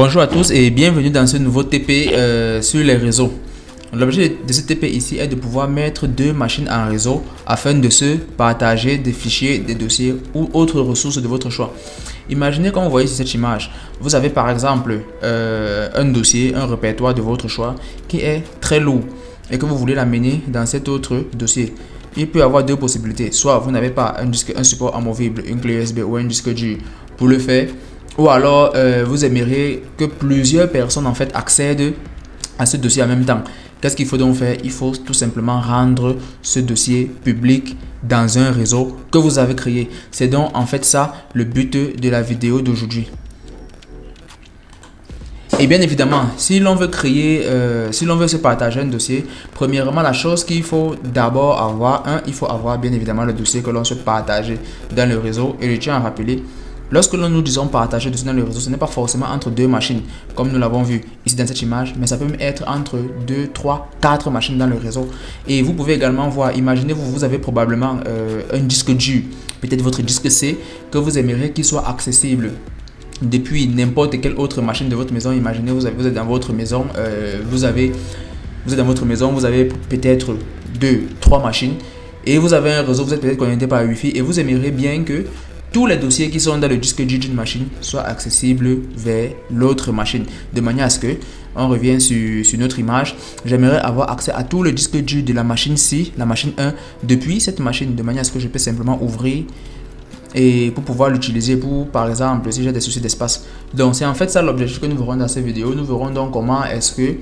Bonjour à tous et bienvenue dans ce nouveau TP sur les réseaux. L'objet de ce TP ici est de pouvoir mettre deux machines en réseau afin de se partager des fichiers, des dossiers ou autres ressources de votre choix. Imaginez, comme vous voyez sur cette image, vous avez par exemple un dossier, un répertoire de votre choix qui est très lourd et que vous voulez l'amener dans cet autre dossier. Il peut y avoir deux possibilités. Soit vous n'avez pas un support amovible, une clé USB ou un disque dur pour le faire. Ou alors vous aimeriez que plusieurs personnes en fait accèdent à ce dossier en même temps. Qu'est-ce qu'il faut donc faire? Il faut tout simplement rendre ce dossier public dans un réseau que vous avez créé. C'est donc en fait ça le but de la vidéo d'aujourd'hui. Et bien évidemment, si l'on veut créer, si l'on veut se partager un dossier, premièrement, la chose qu'il faut d'abord avoir, il faut avoir bien évidemment le dossier que l'on se partage dans le réseau. Et je tiens à rappeler, lorsque nous disons partager le dossier dans le réseau, ce n'est pas forcément entre deux machines, comme nous l'avons vu ici dans cette image, mais ça peut même être entre 2, 3, 4 machines dans le réseau. Et vous pouvez également voir, imaginez vous avez probablement un disque dur, peut-être votre disque C, que vous aimeriez qu'il soit accessible depuis n'importe quelle autre machine de votre maison. Imaginez vous êtes dans votre maison, vous êtes dans votre maison, vous avez peut-être 2, 3 machines et vous avez un réseau, vous êtes peut-être connecté par Wi-Fi et vous aimeriez bien que tous les dossiers qui sont dans le disque dur d'une machine soient accessibles vers l'autre machine. De manière à ce que, on revient sur notre image, j'aimerais avoir accès à tout le disque dur de la machine C, la machine 1, depuis cette machine, de manière à ce que je peux simplement ouvrir et pour pouvoir l'utiliser pour, par exemple, si j'ai des soucis d'espace. Donc c'est en fait ça l'objectif que nous verrons dans cette vidéo. Nous verrons donc comment est-ce que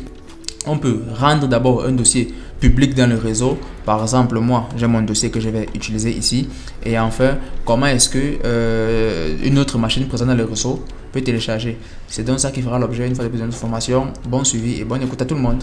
on peut rendre d'abord un dossier public dans le réseau. Par exemple, moi j'ai mon dossier que je vais utiliser ici. Et enfin, comment est-ce que une autre machine présente dans le réseau peut télécharger. C'est donc ça qui fera l'objet une fois de plus de notre formation. Bon suivi et bonne écoute à tout le monde.